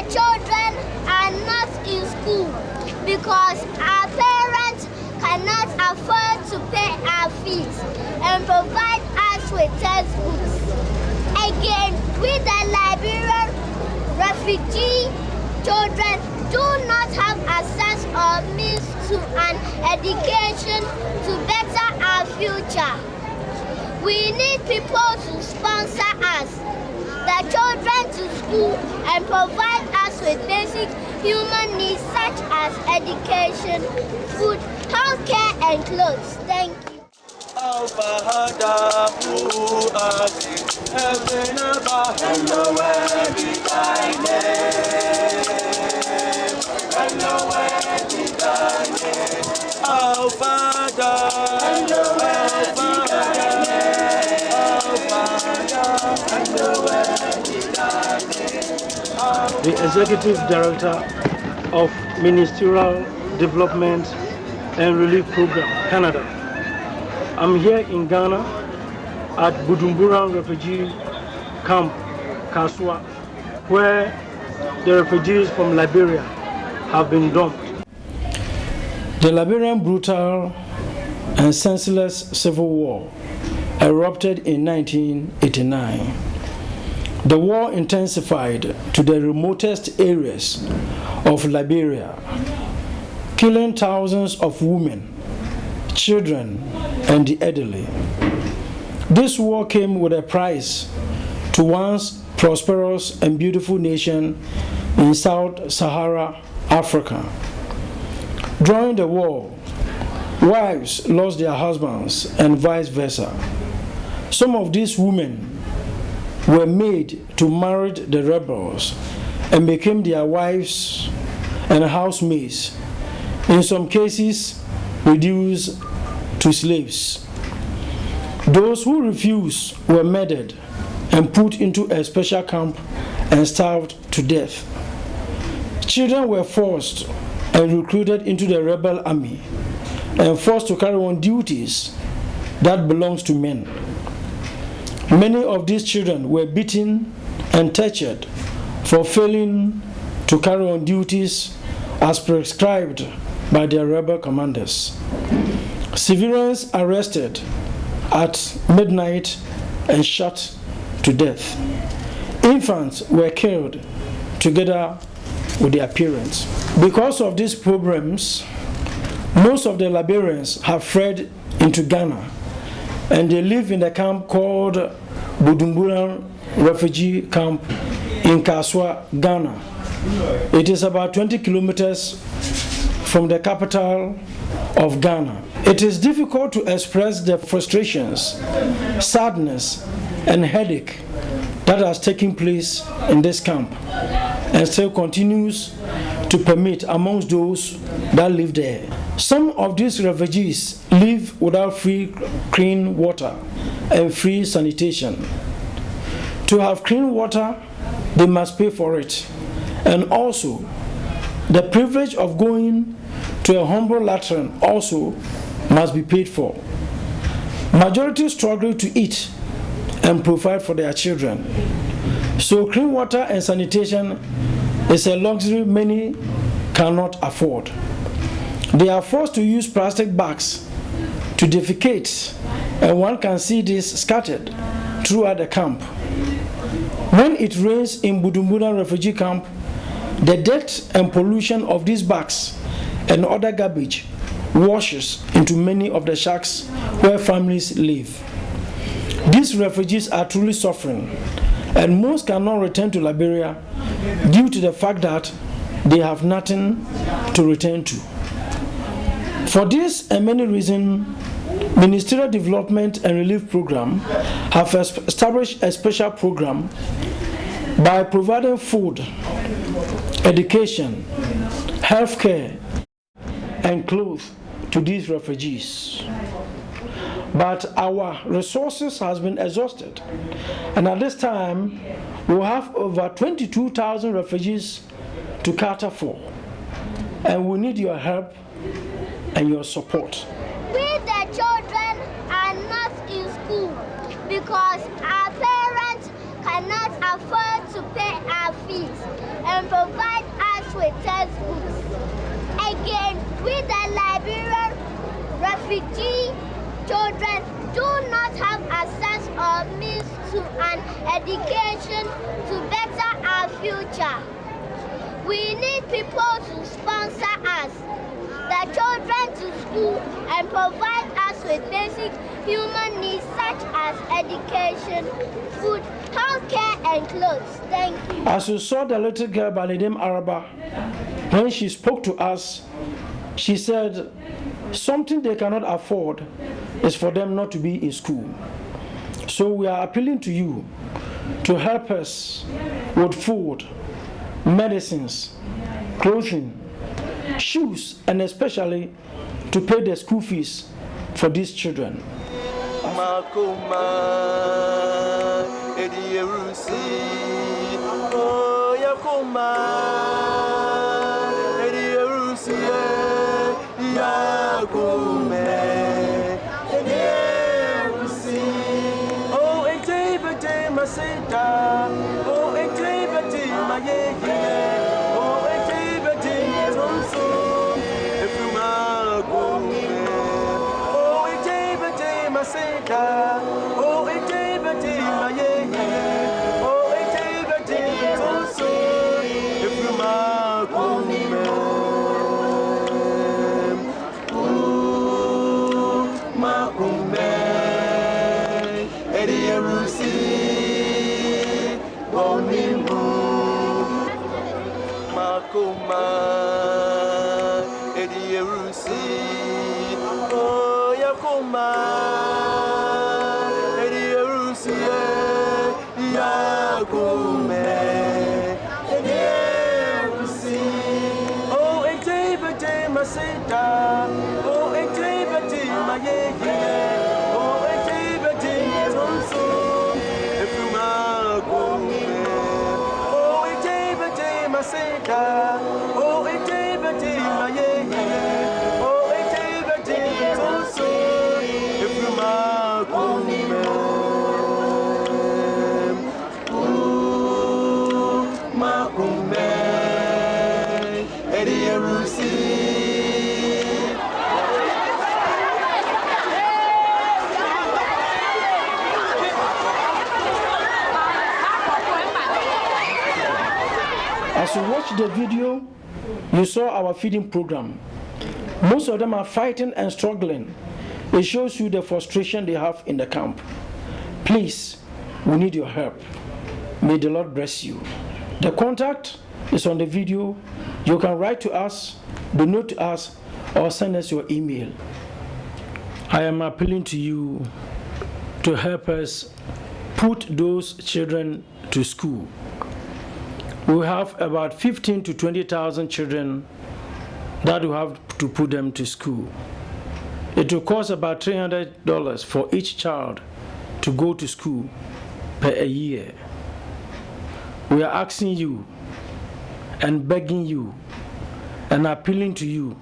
Children are not in school because our parents cannot afford to pay our fees and provide us with textbooks. Again, with the Liberian refugee children do not have access or means to an education to better our future. We need people to sponsor us, the children, to school and provide us with basic human needs such as education, food, healthcare, and clothes. Thank you. The Executive Director of Ministerial Development and Relief Program, Canada. I'm here in Ghana at Bujumbura Refugee Camp, Kaswa, where the refugees from Liberia have been dumped. The Liberian brutal and senseless civil war erupted in 1989. The war intensified to the remotest areas of Liberia, killing thousands of women, children, and the elderly. This war came with a price to once prosperous and beautiful nation in Sub-Saharan Africa. During the war, wives lost their husbands and vice versa. Some of these women were made to marry the rebels and became their wives and housemaids, in some cases reduced to slaves. Those who refused were murdered and put into a special camp and starved to death. Children were forced and recruited into the rebel army and forced to carry on duties that belongs to men. Many of these children were beaten and tortured for failing to carry on duties as prescribed by their rebel commanders. Civilians arrested at midnight and shot to death. Infants were killed together with their parents. Because of these problems, most of the Liberians have fled into Ghana, and they live in the camp called Bujumbura Refugee Camp in Kaswa, Ghana. It is about 20 kilometers from the capital of Ghana. It is difficult to express the frustrations, sadness, and headache that has taken place in this camp and still continues to permeate amongst those that live there. Some of these refugees live without free clean water and free sanitation. To have clean water, they must pay for it, and also the privilege of going to a humble latrine also must be paid for. Majority struggle to eat and provide for their children. So clean water and sanitation is a luxury many cannot afford. They are forced to use plastic bags to defecate, and one can see this scattered throughout the camp. When it rains in Bujumbura refugee camp, the dirt and pollution of these bags and other garbage washes into many of the shacks where families live. These refugees are truly suffering, and most cannot return to Liberia due to the fact that they have nothing to return to. For this and many reasons, Ministerial Development and Relief Program have established a special program by providing food, education, healthcare, and clothes to these refugees. but our resources has been exhausted. And at this time, we have over 22,000 refugees to cater for. And we need your help and your support. We the children are not in school because our parents cannot afford to pay our fees and provide us with textbooks. Again, we the Liberian refugee children do not have access or means to an education to better our future. We need people to sponsor us, the children to school, and provide us with basic human needs such as education, food, healthcare, and clothes. Thank you. As you saw the little girl by the name Araba, when she spoke to us, she said something they cannot afford is for them not to be in school. So we are appealing to you to help us with food, medicines, clothing, shoes, and especially to pay the school fees for these children. As you watch the video, you saw our feeding program. Most of them are fighting and struggling. It shows you the frustration they have in the camp. Please, we need your help. May the Lord bless you. The contact is on the video. You can write to us, donate to us, or send us your email. I am appealing to you to help us put those children to school. We have about 15 to 20,000 children that we have to put them to school. It will cost about $300 for each child to go to school per a year. We are asking you and begging you and appealing to you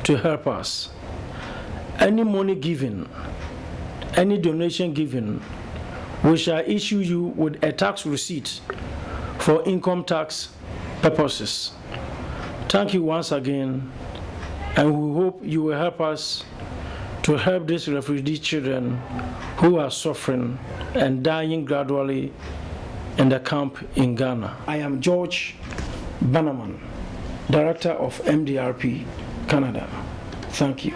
to help us. Any money given, any donation given, we shall issue you with a tax receipt for income tax purposes. Thank you once again, and we hope you will help us to help these refugee children who are suffering and dying gradually in the camp in Ghana. I am George Bannerman, Director of MDRP Canada. Thank you.